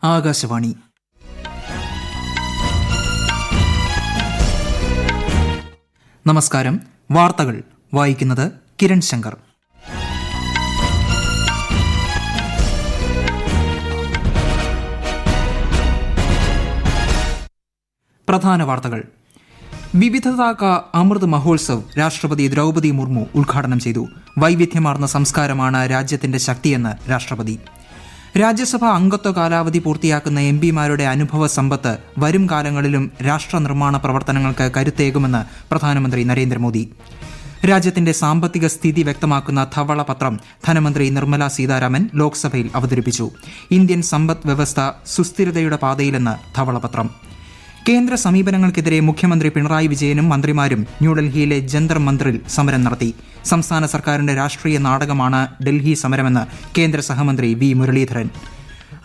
ആകാശവാണി. നമസ്കാരം. വാർത്തകൾ വായിക്കുന്നത് കിരൺ ശങ്കർ. പ്രധാന വാർത്തകൾ. വിവിധതാ കാ അമൃത് മഹോത്സവ് രാഷ്ട്രപതി ദ്രൗപദി മുർമു ഉദ്ഘാടനം ചെയ്തു. വൈവിധ്യമാർന്ന സംസ്കാരമാണ് രാജ്യത്തിന്റെ ശക്തിയെന്ന് രാഷ്ട്രപതി. രാജ്യസഭാ അംഗത്വ കാലാവധി പൂർത്തിയാക്കുന്ന എംപിമാരുടെ അനുഭവ സമ്പത്ത് വരും കാലങ്ങളിലും രാഷ്ട്ര നിർമ്മാണ പ്രവർത്തനങ്ങൾക്ക് കരുത്തേകുമെന്ന് പ്രധാനമന്ത്രി നരേന്ദ്രമോദി. രാജ്യത്തിന്റെ സാമ്പത്തിക സ്ഥിതി വ്യക്തമാക്കുന്ന ധവളപത്രം ധനമന്ത്രി നിർമ്മല സീതാരാമൻ ലോക്സഭയിൽ അവതരിപ്പിച്ചു. ഇന്ത്യൻ സമ്പദ് വ്യവസ്ഥ സുസ്ഥിരതയുടെ പാതയിലെന്ന് ധവളപത്രം. കേന്ദ്ര സമീപനങ്ങൾക്കെതിരെ മുഖ്യമന്ത്രി പിണറായി വിജയനും മന്ത്രിമാരും ന്യൂഡൽഹിയിലെ ജന്തർ മന്ദിറിൽ സമരം നടത്തി. സംസ്ഥാന സർക്കാരിന്റെ രാഷ്ട്രീയ നാടകമാണ് ഡൽഹി സമരമെന്ന് കേന്ദ്ര സഹമന്ത്രി വി മുരളീധരൻ.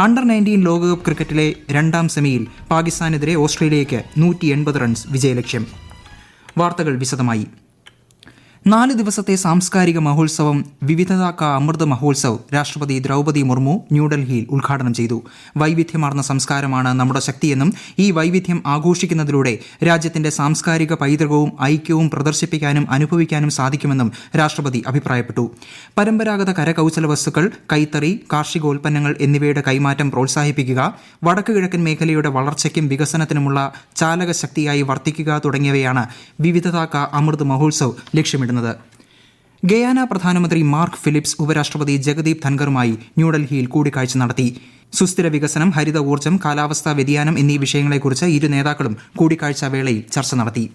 അണ്ടർ 19 ലോകകപ്പ് ക്രിക്കറ്റിലെ രണ്ടാം സെമിയിൽ പാകിസ്ഥാനെതിരെ ഓസ്ട്രേലിയയ്ക്ക് 180 റൺസ് വിജയലക്ഷ്യം. വാർത്തകൾ വിശദമായി. 4 ദിവസത്തെ സാംസ്കാരിക മഹോത്സവം വിവിധതാ കാ അമൃത് മഹോത്സവ് രാഷ്ട്രപതി ദ്രൗപദി മുർമു ന്യൂഡൽഹിയിൽ ഉദ്ഘാടനം ചെയ്തു. വൈവിധ്യമാർന്ന സംസ്കാരമാണ് നമ്മുടെ ശക്തിയെന്നും ഈ വൈവിധ്യം ആഘോഷിക്കുന്നതിലൂടെ രാജ്യത്തിന്റെ സാംസ്കാരിക പൈതൃകവും ഐക്യവും പ്രദർശിപ്പിക്കാനും അനുഭവിക്കാനും സാധിക്കുമെന്നും രാഷ്ട്രപതി അഭിപ്രായപ്പെട്ടു. പരമ്പരാഗത കരകൌശല വസ്തുക്കൾ, കൈത്തറി, കാർഷികോൽപ്പന്നങ്ങൾ എന്നിവയുടെ കൈമാറ്റം പ്രോത്സാഹിപ്പിക്കുക, വടക്ക് കിഴക്കൻ മേഖലയുടെ വളർച്ചയ്ക്കും വികസനത്തിനുമുള്ള ചാലക ശക്തിയായി വർത്തിക്കുക തുടങ്ങിയവയാണ് വിവിധതാ കാ അമൃത് മഹോത്സവ് ലക്ഷ്യമിടുന്നത്. ഗയാന പ്രധാനമന്ത്രി മാർക്ക് ഫിലിപ്സ് ഉപരാഷ്ട്രപതി ജഗദീപ് ധൻഖറുമായി ന്യൂഡൽഹിയിൽ കൂടിക്കാഴ്ച നടത്തി. സുസ്ഥിര വികസനം, ഹരിത ഊർജ്ജം, കാലാവസ്ഥാ വ്യതിയാനം എന്നീ വിഷയങ്ങളെക്കുറിച്ച് ഇരു നേതാക്കളും കൂടിക്കാഴ്ചാ വേളയിൽ ചർച്ച നടത്തി.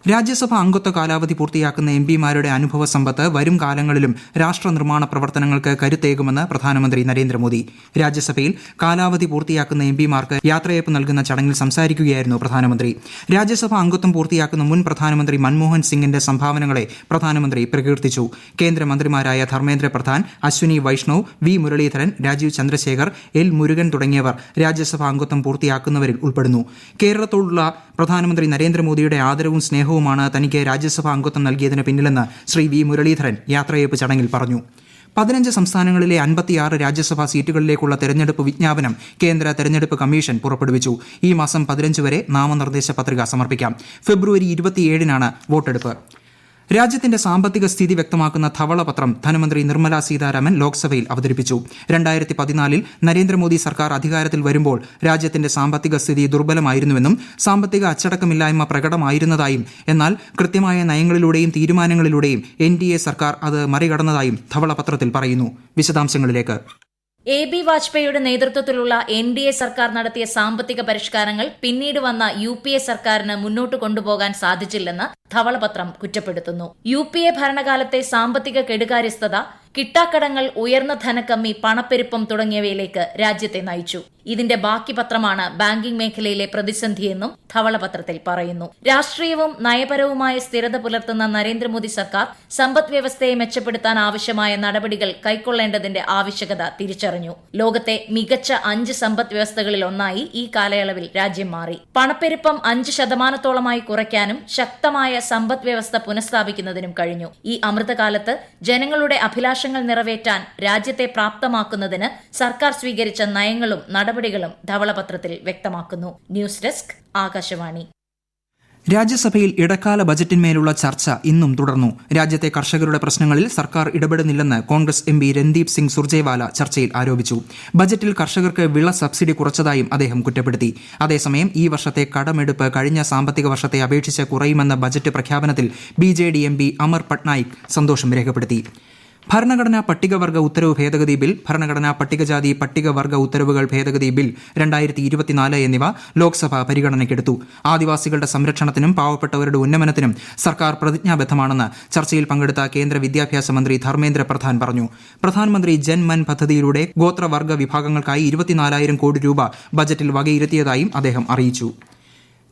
രാജ്യസഭാ അംഗത്വ കാലാവധി പൂർത്തിയാക്കുന്ന എംപിമാരുടെ അനുഭവ സമ്പത്ത് വരും കാലങ്ങളിലും രാഷ്ട്ര നിർമ്മാണ പ്രവർത്തനങ്ങൾക്ക് കരുത്തേകുമെന്ന് പ്രധാനമന്ത്രി നരേന്ദ്രമോദി. രാജ്യസഭയിൽ കാലാവധി പൂർത്തിയാക്കുന്ന എംപിമാർക്ക് യാത്രയയപ്പ് നൽകുന്ന ചടങ്ങിൽ സംസാരിക്കുകയായിരുന്നു പ്രധാനമന്ത്രി. രാജ്യസഭാ അംഗത്വം പൂർത്തിയാക്കുന്ന മുൻ പ്രധാനമന്ത്രി മൻമോഹൻ സിംഗിന്റെ സംഭാവനകളെ പ്രധാനമന്ത്രി പ്രകീർത്തിച്ചു. കേന്ദ്രമന്ത്രിമാരായ ധർമ്മേന്ദ്ര പ്രധാൻ, അശ്വിനി വൈഷ്ണവ്, വി മുരളീധരൻ, രാജീവ് ചന്ദ്രശേഖർ, എൽ മുരുകൻ തുടങ്ങിയവർ രാജ്യസഭാ അംഗത്വം പൂർത്തിയാക്കുന്നവരിൽ ഉൾപ്പെടുന്നു. കേരളത്തോടുള്ള പ്രധാനമന്ത്രി നരേന്ദ്രമോദിയുടെ ആദരവും സ്നേഹവുമാണ് തനിക്ക് രാജ്യസഭാ അംഗത്വം നൽകിയതിന് പിന്നിലെന്ന് ശ്രീ വി മുരളീധരൻ യാത്രയയപ്പ് ചടങ്ങിൽ പറഞ്ഞു. 15 സംസ്ഥാനങ്ങളിലെ 56 രാജ്യസഭാ സീറ്റുകളിലേക്കുള്ള തെരഞ്ഞെടുപ്പ് വിജ്ഞാപനം കേന്ദ്ര തെരഞ്ഞെടുപ്പ് കമ്മീഷൻ പുറപ്പെടുവിച്ചു. ഈ മാസം 15 വരെ നാമനിർദ്ദേശ പത്രിക സമർപ്പിക്കാം. ഫെബ്രുവരി 27-നാണ് വോട്ടെടുപ്പ്. രാജ്യത്തിന്റെ സാമ്പത്തിക സ്ഥിതി വ്യക്തമാക്കുന്ന ധവളപത്രം ധനമന്ത്രി നിർമ്മല സീതാരാമൻ ലോക്സഭയിൽ അവതരിപ്പിച്ചു. 2014-ൽ നരേന്ദ്രമോദി സർക്കാർ അധികാരത്തിൽ വരുമ്പോൾ രാജ്യത്തിന്റെ സാമ്പത്തിക സ്ഥിതി ദുർബലമായിരുന്നുവെന്നും സാമ്പത്തിക അച്ചടക്കമില്ലായ്മ പ്രകടമായിരുന്നതായും എന്നാൽ കൃത്യമായ നയങ്ങളിലൂടെയും തീരുമാനങ്ങളിലൂടെയും NDA സർക്കാർ അത് മറികടന്നതായും ധവളപത്രത്തിൽ പറയുന്നു. വിശദാംശങ്ങളിലേക്ക്. AB വാജ്പേയിയുടെ നേതൃത്വത്തിലുള്ള NDA സർക്കാർ നടത്തിയ സാമ്പത്തിക പരിഷ്കാരങ്ങൾ പിന്നീട് വന്ന UPA സർക്കാരിന് മുന്നോട്ട് കൊണ്ടുപോകാൻ സാധിച്ചില്ലെന്ന് ധവളപത്രം കുറ്റപ്പെടുത്തുന്നു. UPA ഭരണകാലത്തെ സാമ്പത്തിക കെടുകാര്യസ്ഥത, കിട്ടാക്കടങ്ങൾ, ഉയർന്ന ധനക്കമ്മി, പണപ്പെരുപ്പം തുടങ്ങിയവയിലേക്ക് രാജ്യത്തെ നയിച്ചു. ഇതിന്റെ ബാക്കി പത്രമാണ് ബാങ്കിംഗ് മേഖലയിലെ പ്രതിസന്ധിയെന്നും ധവളപത്രത്തിൽ പറയുന്നു. രാഷ്ട്രീയവും നയപരവുമായ സ്ഥിരത പുലർത്തുന്ന നരേന്ദ്രമോദി സർക്കാർ സമ്പദ് വ്യവസ്ഥയെ മെച്ചപ്പെടുത്താൻ ആവശ്യമായ നടപടികൾ കൈക്കൊള്ളേണ്ടതിന്റെ ആവശ്യകത തിരിച്ചറിഞ്ഞു. ലോകത്തെ മികച്ച 5 സമ്പദ് വ്യവസ്ഥകളിൽ ഒന്നായി ഈ കാലയളവിൽ രാജ്യം മാറി. പണപ്പെരുപ്പം 5% കുറയ്ക്കാനും ശക്തമായ സമ്പദ് വ്യവസ്ഥ പുനഃസ്ഥാപിക്കുന്നതിനും കഴിഞ്ഞു. ഈ അമൃതകാലത്ത് ജനങ്ങളുടെ അഭിലാഷങ്ങൾ നിറവേറ്റാൻ രാജ്യത്തെ പ്രാപ്തമാക്കുന്നതിന് സർക്കാർ സ്വീകരിച്ച നയങ്ങളും നടപടികളും ധവളപത്രത്തിൽ വ്യക്തമാക്കുന്നു. News desk, Akashvani. രാജ്യസഭയിൽ ഇടക്കാല ബജറ്റിന്മേലുള്ള ചർച്ച ഇന്നും തുടർന്നു. രാജ്യത്തെ കർഷകരുടെ പ്രശ്നങ്ങളിൽ സർക്കാർ ഇടപെടുന്നില്ലെന്ന് കോൺഗ്രസ് MP രൺദീപ് സിംഗ് സുർജേവാല ചർച്ചയിൽ ആരോപിച്ചു. ബജറ്റിൽ കർഷകർക്ക് വിള സബ്സിഡി കുറച്ചതായും അദ്ദേഹം കുറ്റപ്പെടുത്തി. അതേസമയം ഈ വർഷത്തെ കടമെടുപ്പ് കഴിഞ്ഞ സാമ്പത്തിക വർഷത്തെ അപേക്ഷിച്ച് കുറയുമെന്ന ബജറ്റ് പ്രഖ്യാപനത്തിൽ BJD MP അമർ പട്നായിക് സന്തോഷം രേഖപ്പെടുത്തി. ഭരണഘടനാ പട്ടികവർഗ ഉത്തരവ് ഭേദഗതി ബിൽ, ഭരണഘടനാ പട്ടികജാതി പട്ടികവർഗ ഉത്തരവുകൾ ഭേദഗതി ബിൽ 2024 എന്നിവ ലോക്സഭ പരിഗണനയ്ക്കെടുത്തു. ആദിവാസികളുടെ സംരക്ഷണത്തിനും പാവപ്പെട്ടവരുടെ ഉന്നമനത്തിനും സർക്കാർ പ്രതിജ്ഞാബദ്ധമാണെന്ന് ചർച്ചയിൽ പങ്കെടുത്ത കേന്ദ്ര വിദ്യാഭ്യാസ മന്ത്രി ധർമ്മേന്ദ്ര പ്രധാൻ പറഞ്ഞു. പ്രധാനമന്ത്രി ജൻ മൻ പദ്ധതിയിലൂടെ ഗോത്രവർഗ വിഭാഗങ്ങൾക്കായി 24,000 കോടി രൂപ ബജറ്റിൽ വകയിരുത്തിയതായും അദ്ദേഹം അറിയിച്ചു.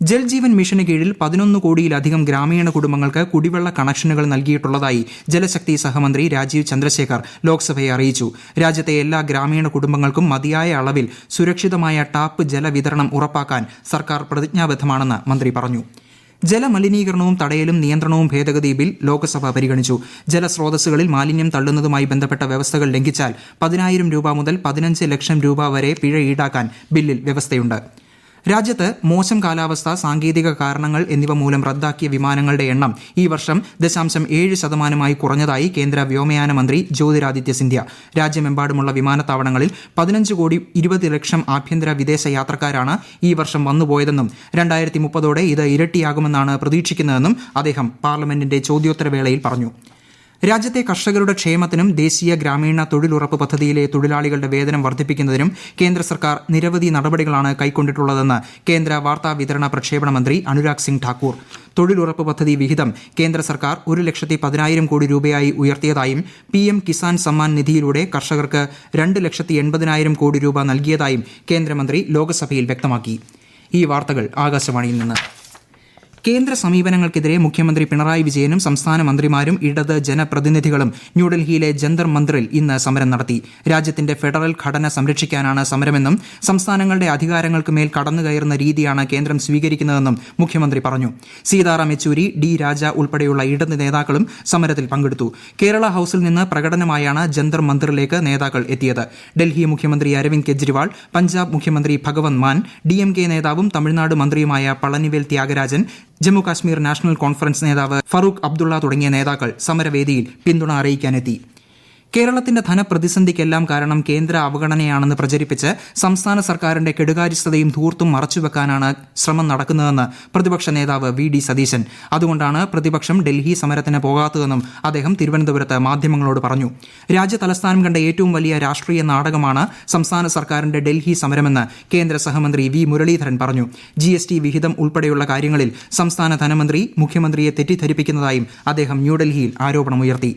ജൽജീവൻ മിഷന് കീഴിൽ 11 കോടിയിലധികം ഗ്രാമീണ കുടുംബങ്ങൾക്ക് കുടിവെള്ള കണക്ഷനുകൾ നൽകിയിട്ടുള്ളതായി ജലശക്തി സഹമന്ത്രി രാജീവ് ചന്ദ്രശേഖർ ലോക്സഭയെ അറിയിച്ചു. രാജ്യത്തെ എല്ലാ ഗ്രാമീണ കുടുംബങ്ങൾക്കും മതിയായ അളവിൽ സുരക്ഷിതമായ ടാപ്പ് ജലവിതരണം ഉറപ്പാക്കാൻ സർക്കാർ പ്രതിജ്ഞാബദ്ധമാണെന്ന് മന്ത്രി പറഞ്ഞു. ജലമലിനീകരണവും തടയലും നിയന്ത്രണവും ഭേദഗതി ബിൽ ലോക്സഭ പരിഗണിച്ചു. ജലസ്രോതസ്സുകളിൽ മാലിന്യം തള്ളുന്നതുമായി ബന്ധപ്പെട്ട വ്യവസ്ഥകൾ ലംഘിച്ചാൽ 10,000 രൂപ മുതൽ 15 ലക്ഷം രൂപ വരെ പിഴ ഈടാക്കാൻ ബില്ലിൽ വ്യവസ്ഥയുണ്ട്. രാജ്യത്ത് മോശം കാലാവസ്ഥ, സാങ്കേതിക കാരണങ്ങൾ എന്നിവ മൂലം റദ്ദാക്കിയ വിമാനങ്ങളുടെ എണ്ണം ഈ വർഷം 0.7% കുറഞ്ഞതായി കേന്ദ്ര വ്യോമയാന മന്ത്രി ജ്യോതിരാദിത്യ സിന്ധ്യ. രാജ്യമെമ്പാടുമുള്ള വിമാനത്താവളങ്ങളിൽ 15,20,00,000 ആഭ്യന്തര വിദേശ യാത്രക്കാരാണ് ഈ വർഷം വന്നുപോയതെന്നും 2030 ഇത് ഇരട്ടിയാകുമെന്നാണ് പ്രതീക്ഷിക്കുന്നതെന്നും അദ്ദേഹം പാർലമെന്റിന്റെ ചോദ്യോത്തരവേളയിൽ പറഞ്ഞു. രാജ്യത്തെ കർഷകരുടെ ക്ഷേമത്തിനും ദേശീയ ഗ്രാമീണ തൊഴിലുറപ്പ് പദ്ധതിയിലെ തൊഴിലാളികളുടെ വേതനം വർദ്ധിപ്പിക്കുന്നതിനും കേന്ദ്ര സർക്കാർ നിരവധി നടപടികളാണ് കൈക്കൊണ്ടിട്ടുള്ളതെന്ന് കേന്ദ്ര വാർത്താവിതരണ പ്രക്ഷേപണ മന്ത്രി അനുരാഗ് സിംഗ് ഠാക്കൂർ. തൊഴിലുറപ്പ് പദ്ധതി വിഹിതം കേന്ദ്ര സർക്കാർ 1,10,000 കോടി രൂപയായി ഉയർത്തിയതായും PM കിസാൻ സമ്മാൻ നിധിയിലൂടെ കർഷകർക്ക് 2,80,000 കോടി രൂപ നൽകിയതായും കേന്ദ്രമന്ത്രി ലോക്സഭയിൽ വ്യക്തമാക്കി. ഈ വാർത്തകൾ ആകാശവാണിയിൽ നിന്ന്. കേന്ദ്ര സമീപനങ്ങൾക്കെതിരെ മുഖ്യമന്ത്രി പിണറായി വിജയനും സംസ്ഥാന മന്ത്രിമാരും ഇടത് ജനപ്രതിനിധികളും ന്യൂഡൽഹിയിലെ ജന്തർ മന്ദിറിൽ ഇന്ന് സമരം നടത്തി. രാജ്യത്തിന്റെ ഫെഡറൽ ഘടന സംരക്ഷിക്കാനാണ് സമരമെന്നും സംസ്ഥാനങ്ങളുടെ അധികാരങ്ങൾക്ക് മേൽ കടന്നുകയറുന്ന രീതിയാണ് കേന്ദ്രം സ്വീകരിക്കുന്നതെന്നും മുഖ്യമന്ത്രി പറഞ്ഞു. സീതാറാം യെച്ചൂരി, D. രാജ ഉൾപ്പെടെയുള്ള ഇടത് നേതാക്കളും സമരത്തിൽ പങ്കെടുത്തു. കേരള ഹൌസിൽ നിന്ന് പ്രകടനമായാണ് ജന്തർ മന്ദിറിലേക്ക് നേതാക്കൾ എത്തിയത്. ഡൽഹി മുഖ്യമന്ത്രി അരവിന്ദ് കെജ്രിവാൾ, പഞ്ചാബ് മുഖ്യമന്ത്രി ഭഗവന്ത് മാൻ, DMK നേതാവും തമിഴ്നാട് മന്ത്രിയുമായ പളനിവേൽ ത്യാഗരാജൻ, ജമ്മു കാശ്മീർ നാഷണൽ കോൺഫറൻസ് നേതാവ് ഫറൂഖ് അബ്ദുള്ള തുടങ്ങിയ നേതാക്കൾ സമരവേദിയിൽ പിന്തുണ അറിയിക്കാനെത്തി. കേരളത്തിന്റെ ധനപ്രതിസന്ധിക്കെല്ലാം കാരണം കേന്ദ്ര അവഗണനയാണെന്ന് പ്രചരിപ്പിച്ച് സംസ്ഥാന സർക്കാരിന്റെ കെടുകാര്യസ്ഥതയും ധൂർത്തും മറച്ചുവെക്കാനാണ് ശ്രമം നടക്കുന്നതെന്ന് പ്രതിപക്ഷ നേതാവ് VD സതീശൻ. അതുകൊണ്ടാണ് പ്രതിപക്ഷം ഡൽഹി സമരത്തിന് പോകാത്തതെന്നും അദ്ദേഹം തിരുവനന്തപുരത്ത് മാധ്യമങ്ങളോട് പറഞ്ഞു. രാജ്യതലസ്ഥാനം കണ്ട ഏറ്റവും വലിയ രാഷ്ട്രീയ നാടകമാണ് സംസ്ഥാന സർക്കാരിന്റെ ഡൽഹി സമരമെന്ന് കേന്ദ്ര സഹമന്ത്രി V. മുരളീധരൻ പറഞ്ഞു. GST വിഹിതം ഉൾപ്പെടെയുള്ള കാര്യങ്ങളിൽ സംസ്ഥാന ധനമന്ത്രി മുഖ്യമന്ത്രിയെ തെറ്റിദ്ധരിപ്പിക്കുന്നതായും അദ്ദേഹം ന്യൂഡൽഹിയിൽ ആരോപണമുയർത്തി.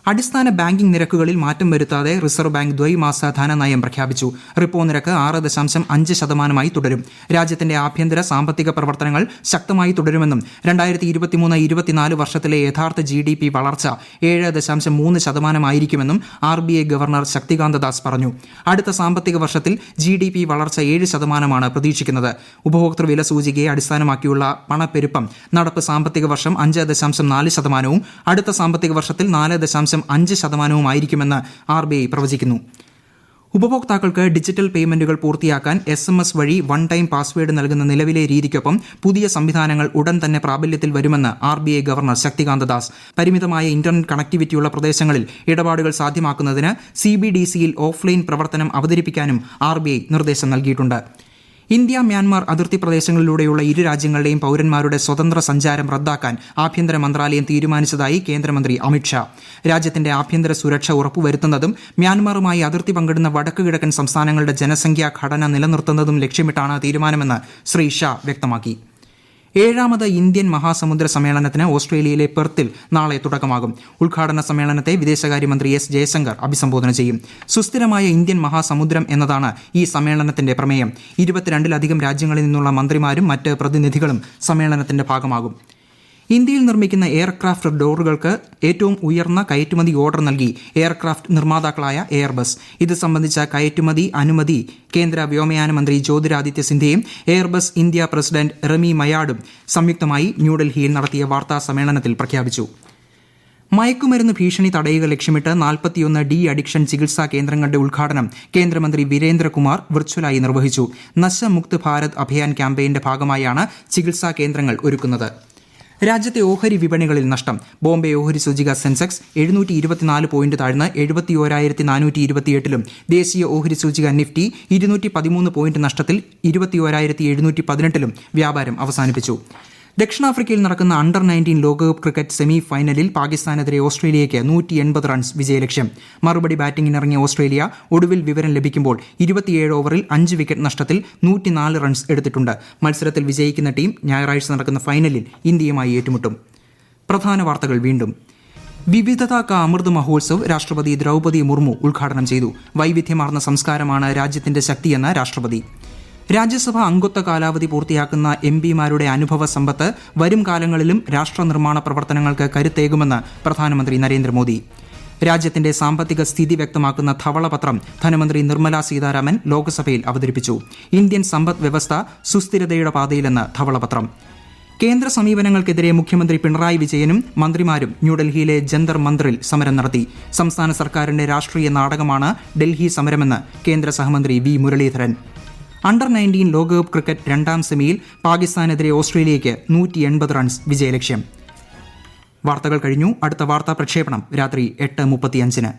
അടിസ്ഥാന ബാങ്കിംഗ് നിരക്കുകളിൽ മാറ്റം വരുത്താതെ റിസർവ് ബാങ്ക് ദ്വൈമാസ ധനനയം പ്രഖ്യാപിച്ചു. റിപ്പോ നിരക്ക് 6.5% തുടരും. രാജ്യത്തിന്റെ ആഭ്യന്തര സാമ്പത്തിക പ്രവർത്തനങ്ങൾ ശക്തമായി തുടരുമെന്നും 2023-24 വർഷത്തിലെ യഥാർത്ഥ GDP വളർച്ച 7.3% RBI ഗവർണർ ശക്തികാന്ത ദാസ് പറഞ്ഞു. അടുത്ത സാമ്പത്തിക വർഷത്തിൽ GDP വളർച്ച 7% പ്രതീക്ഷിക്കുന്നത്. ഉപഭോക്തൃ വില സൂചികയെ അടിസ്ഥാനമാക്കിയുള്ള പണപ്പെരുപ്പം നടപ്പ് സാമ്പത്തിക വർഷം 5.4%, അടുത്ത സാമ്പത്തിക വർഷത്തിൽ 4.5% RBI പ്രവചിക്കുന്നു. ഉപഭോക്താക്കൾക്ക് ഡിജിറ്റൽ പേയ്മെന്റുകൾ പൂർത്തിയാക്കാൻ SMS വഴി വൺ ടൈം പാസ്വേഡ് നൽകുന്ന നിലവിലെ രീതിക്കൊപ്പം പുതിയ സംവിധാനങ്ങൾ ഉടൻ തന്നെ പ്രാബല്യത്തിൽ വരുമെന്ന് RBI ഗവർണർ ശക്തികാന്ത ദാസ്. പരിമിതമായ ഇന്റർനെറ്റ് കണക്ടിവിറ്റിയുള്ള പ്രദേശങ്ങളിൽ ഇടപാടുകൾ സാധ്യമാക്കുന്നതിന് CBDCയിൽ ഓഫ്ലൈൻ പ്രവർത്തനം അവതരിപ്പിക്കാനും RBI നിർദ്ദേശം നൽകിയിട്ടുണ്ട്. ഇന്ത്യ മ്യാൻമാർ അതിർത്തി പ്രദേശങ്ങളിലൂടെയുള്ള ഇരു രാജ്യങ്ങളുടെയും പൌരന്മാരുടെ സ്വതന്ത്ര സഞ്ചാരം റദ്ദാക്കാൻ ആഭ്യന്തര മന്ത്രാലയം തീരുമാനിച്ചതായി കേന്ദ്രമന്ത്രി അമിത്ഷാ. രാജ്യത്തിന്റെ ആഭ്യന്തര സുരക്ഷ ഉറപ്പുവരുത്തുന്നതും മ്യാൻമാറുമായി അതിർത്തി പങ്കിടുന്ന വടക്കു കിഴക്കൻ സംസ്ഥാനങ്ങളുടെ ജനസംഖ്യാ ഘടന നിലനിർത്തുന്നതും ലക്ഷ്യമിട്ടാണ് തീരുമാനമെന്ന് ശ്രീ ഷാ വ്യക്തമാക്കി. 7ാമത് ഇന്ത്യൻ മഹാസമുദ്ര സമ്മേളനത്തിന് ഓസ്ട്രേലിയയിലെ പെർത്തിൽ നാളെ തുടക്കമാകും. ഉദ്ഘാടന സമ്മേളനത്തെ വിദേശകാര്യമന്ത്രി S. ജയശങ്കർ അഭിസംബോധന ചെയ്യും. സുസ്ഥിരമായ ഇന്ത്യൻ മഹാസമുദ്രം എന്നതാണ് ഈ സമ്മേളനത്തിന്റെ പ്രമേയം. 22-ലധികം രാജ്യങ്ങളിൽ നിന്നുള്ള മന്ത്രിമാരും മറ്റ് പ്രതിനിധികളും സമ്മേളനത്തിന്റെ ഭാഗമാകും. ഇന്ത്യയിൽ നിർമ്മിക്കുന്ന എയർക്രാഫ്റ്റ് ഡോറുകൾക്ക് ഏറ്റവും ഉയർന്ന കയറ്റുമതി ഓർഡർ നൽകി എയർക്രാഫ്റ്റ് നിർമ്മാതാക്കളായ എയർബസ്. ഇത് സംബന്ധിച്ച കയറ്റുമതി അനുമതി കേന്ദ്ര വ്യോമയാന മന്ത്രി ജ്യോതിരാദിത്യ സിന്ധ്യയും എയർബസ് ഇന്ത്യ പ്രസിഡന്റ് റമി മയാഡും സംയുക്തമായി ന്യൂഡൽഹിയിൽ നടത്തിയ വാർത്താ സമ്മേളനത്തിൽ പ്രഖ്യാപിച്ചു. മയക്കുമരുന്ന് ഭീഷണി തടയുക ലക്ഷ്യമിട്ട് 41 ഡി അഡിക്ഷൻ ചികിത്സാ കേന്ദ്രങ്ങളുടെ ഉദ്ഘാടനം കേന്ദ്രമന്ത്രി വീരേന്ദ്രകുമാർ വിർച്വലായി നിർവഹിച്ചു. നശമുക്ത് ഭാരത് അഭിയാൻ ക്യാമ്പയിന്റെ ഭാഗമായാണ് ചികിത്സാ കേന്ദ്രങ്ങൾ ഒരുക്കുന്നത്. രാജ്യത്തെ ഓഹരി വിപണികളിൽ നഷ്ടം. ബോംബെ ഓഹരി സൂചിക സെൻസെക്സ് 724 പോയിന്റ് താഴ്ന്ന് 71,428-ലും ദേശീയ ഓഹരി സൂചിക നിഫ്റ്റി 213 പോയിന്റ് നഷ്ടത്തിൽ 21,718-ലും വ്യാപാരം അവസാനിപ്പിച്ചു. ദക്ഷിണാഫ്രിക്കയിൽ നടക്കുന്ന അണ്ടർ-19 ലോകകപ്പ് ക്രിക്കറ്റ് സെമി ഫൈനലിൽ പാകിസ്ഥാനെതിരെ ഓസ്ട്രേലിയയ്ക്ക് 180 റൺസ് വിജയലക്ഷ്യം. മറുപടി ബാറ്റിംഗിനിറങ്ങിയ ഓസ്ട്രേലിയ ഒടുവിൽ വിവരം ലഭിക്കുമ്പോൾ 27 ഓവറിൽ 5 വിക്കറ്റ് നഷ്ടത്തിൽ 104 റൺസ് എടുത്തിട്ടുണ്ട്. മത്സരത്തിൽ വിജയിക്കുന്ന ടീം ഞായറാഴ്ച നടക്കുന്ന ഫൈനലിൽ ഇന്ത്യയുമായി ഏറ്റുമുട്ടും. പ്രധാന വാർത്തകൾ വീണ്ടും. വിവിധതാ കാ അമൃത് മഹോത്സവ് രാഷ്ട്രപതി ദ്രൗപദി മുർമു ഉദ്ഘാടനം ചെയ്തു. വൈവിധ്യമാർന്ന സംസ്കാരമാണ് രാജ്യത്തിന്റെ ശക്തിയെന്ന് രാഷ്ട്രപതി. രാജ്യസഭ അംഗത്വ കാലാവധി പൂർത്തിയാക്കുന്ന MP-മാരുടെ അനുഭവ സമ്പത്ത് വരും കാലങ്ങളിലും രാഷ്ട്ര നിർമ്മാണ പ്രവർത്തനങ്ങൾക്ക് കരുത്തേകുമെന്ന് പ്രധാനമന്ത്രി നരേന്ദ്രമോദി. രാജ്യത്തിന്റെ സാമ്പത്തിക സ്ഥിതി വ്യക്തമാക്കുന്ന ധവളപത്രം ധനമന്ത്രി നിർമ്മല സീതാരാമൻ ലോക്സഭയിൽ അവതരിപ്പിച്ചു. ഇന്ത്യൻ സമ്പദ് വ്യവസ്ഥ സുസ്ഥിരതയുടെ പാതയിലെന്ന് ധവളപത്രം. കേന്ദ്ര സമീപനങ്ങൾക്കെതിരെ മുഖ്യമന്ത്രി പിണറായി വിജയനും മന്ത്രിമാരും ന്യൂഡൽഹിയിലെ ജന്തർ മന്ദിറിൽ സമരം നടത്തി. സംസ്ഥാന സർക്കാരിന്റെ രാഷ്ട്രീയ നാടകമാണ് ഡൽഹി സമരമെന്ന് കേന്ദ്ര സഹമന്ത്രി വി മുരളീധരൻ. അണ്ടർ 19 ലോകകപ്പ് ക്രിക്കറ്റ് രണ്ടാം സെമിയിൽ പാകിസ്ഥാനെതിരെ ഓസ്ട്രേലിയയ്ക്ക് 180 റൺസ് വിജയലക്ഷ്യം. വാർത്തകൾ കഴിഞ്ഞു. അടുത്ത വാർത്താ പ്രക്ഷേപണം രാത്രി 8:35.